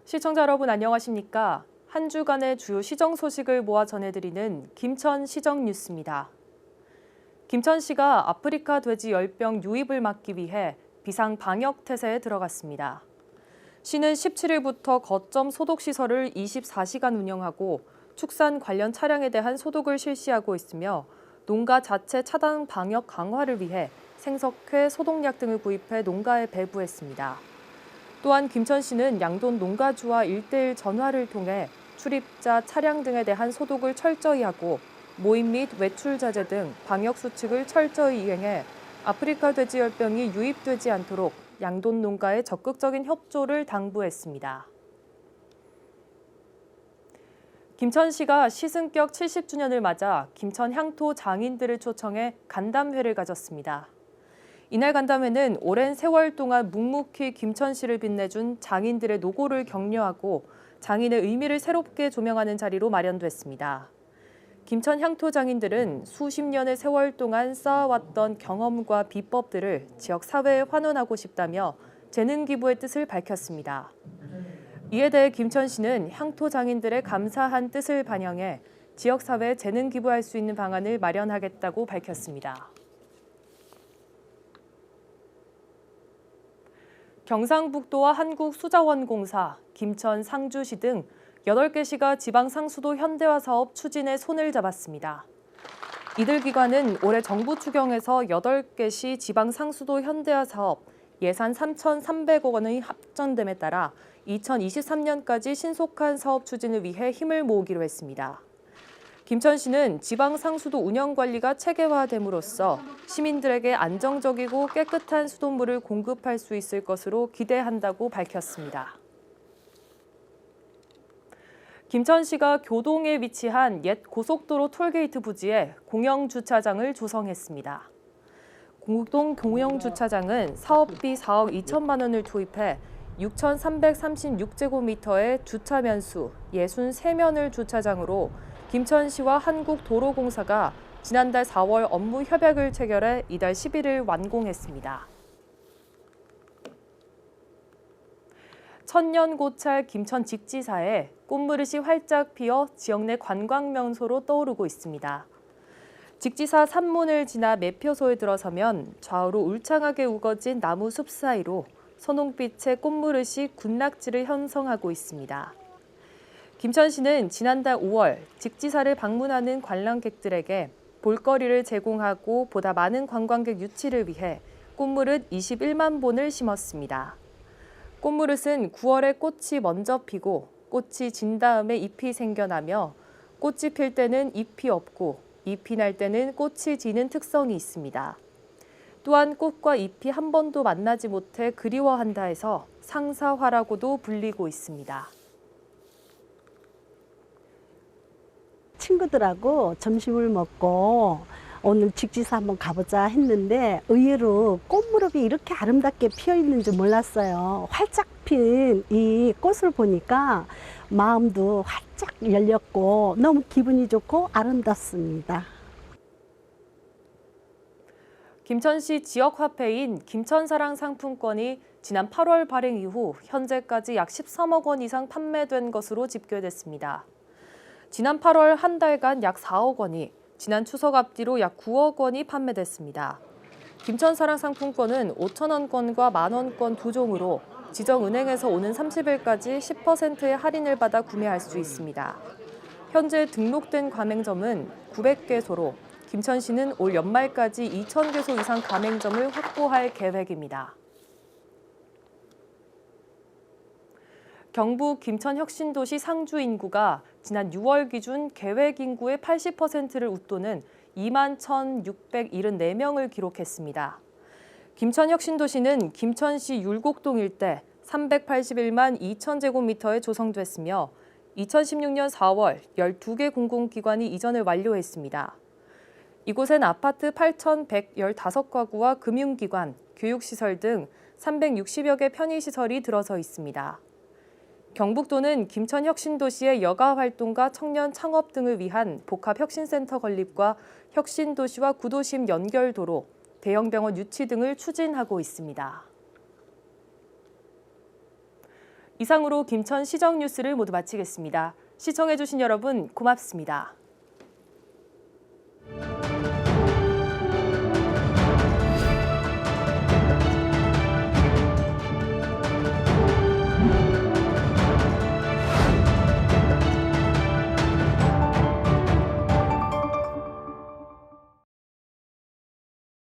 시청자 여러분 안녕하십니까? 한 주간의 주요 시정 소식을 모아 전해드리는 김천 시정 뉴스입니다. 김천시가 아프리카 돼지 열병 유입을 막기 위해 비상 방역 태세에 들어갔습니다. 시는 17일부터 거점 소독시설을 24시간 운영하고 축산 관련 차량에 대한 소독을 실시하고 있으며 농가 자체 차단 방역 강화를 위해 생석회, 소독약 등을 구입해 농가에 배부했습니다. 또한 김천시는 양돈 농가주와 1:1 전화를 통해 출입자, 차량 등에 대한 소독을 철저히 하고 모임 및 외출 자제 등 방역 수칙을 철저히 이행해 아프리카 돼지열병이 유입되지 않도록 양돈 농가의 적극적인 협조를 당부했습니다. 김천시가 시승격 70주년을 맞아 김천 향토 장인들을 초청해 간담회를 가졌습니다. 이날 간담회는 오랜 세월 동안 묵묵히 김천시를 빛내준 장인들의 노고를 격려하고 장인의 의미를 새롭게 조명하는 자리로 마련됐습니다. 김천 향토 장인들은 수십 년의 세월 동안 쌓아왔던 경험과 비법들을 지역 사회에 환원하고 싶다며 재능 기부의 뜻을 밝혔습니다. 이에 대해 김천시는 향토 장인들의 감사한 뜻을 반영해 지역 사회에 재능 기부할 수 있는 방안을 마련하겠다고 밝혔습니다. 경상북도와 한국수자원공사, 김천, 상주시 등 8개 시가 지방상수도 현대화 사업 추진에 손을 잡았습니다. 이들 기관은 올해 정부 추경에서 8개 시 지방상수도 현대화 사업 예산 3,300억 원의 합정됨에 따라 2023년까지 신속한 사업 추진을 위해 힘을 모으기로 했습니다. 김천시는 지방상수도 운영관리가 체계화됨으로써 시민들에게 안정적이고 깨끗한 수돗물을 공급할 수 있을 것으로 기대한다고 밝혔습니다. 김천시가 교동에 위치한 옛 고속도로 톨게이트 부지에 공영주차장을 조성했습니다. 교동 공영주차장은 사업비 4억 2천만 원을 투입해 6,336제곱미터의 주차면수 63면을 주차장으로 김천시와 한국도로공사가 지난달 4월 업무 협약을 체결해 이달 11일 완공했습니다. 천년고찰 김천 직지사에 꽃무릇이 활짝 피어 지역 내 관광 명소로 떠오르고 있습니다. 직지사 산문을 지나 매표소에 들어서면 좌우로 울창하게 우거진 나무 숲 사이로 선홍빛의 꽃무릇이 군락지를 형성하고 있습니다. 김천시는 지난달 5월 직지사를 방문하는 관람객들에게 볼거리를 제공하고 보다 많은 관광객 유치를 위해 꽃무릇 21만 본을 심었습니다. 꽃무릇은 9월에 꽃이 먼저 피고 꽃이 진 다음에 잎이 생겨나며 꽃이 필 때는 잎이 없고 잎이 날 때는 꽃이 지는 특성이 있습니다. 또한 꽃과 잎이 한 번도 만나지 못해 그리워한다 해서 상사화라고도 불리고 있습니다. 친구들하고 점심을 먹고 오늘 직지사 한번 가보자 했는데 의외로 꽃무렵이 이렇게 아름답게 피어 있는 줄 몰랐어요. 활짝 핀 이 꽃을 보니까 마음도 활짝 열렸고 너무 기분이 좋고 아름답습니다. 김천시 지역화폐인 김천사랑 상품권이 지난 8월 발행 이후 현재까지 약 13억 원 이상 판매된 것으로 집계됐습니다. 지난 8월 한 달간 약 4억 원이, 지난 추석 앞뒤로 약 9억 원이 판매됐습니다. 김천사랑 상품권은 5,000원권과 만원권 두 종으로 지정은행에서 오는 30일까지 10%의 할인을 받아 구매할 수 있습니다. 현재 등록된 가맹점은 900개소로 김천시는 올 연말까지 2,000개소 이상 가맹점을 확보할 계획입니다. 경북 김천혁신도시 상주 인구가 지난 6월 기준 계획 인구의 80%를 웃도는 21,674명을 기록했습니다. 김천혁신도시는 김천시 율곡동 일대 381만 2천 제곱미터에 조성됐으며 2016년 4월 12개 공공기관이 이전을 완료했습니다. 이곳엔 아파트 8,115가구와 금융기관, 교육시설 등 360여 개 편의시설이 들어서 있습니다. 경북도는 김천혁신도시의 여가활동과 청년 창업 등을 위한 복합혁신센터 건립과 혁신도시와 구도심 연결도로, 대형병원 유치 등을 추진하고 있습니다. 이상으로 김천 시정 뉴스를 모두 마치겠습니다. 시청해주신 여러분 고맙습니다.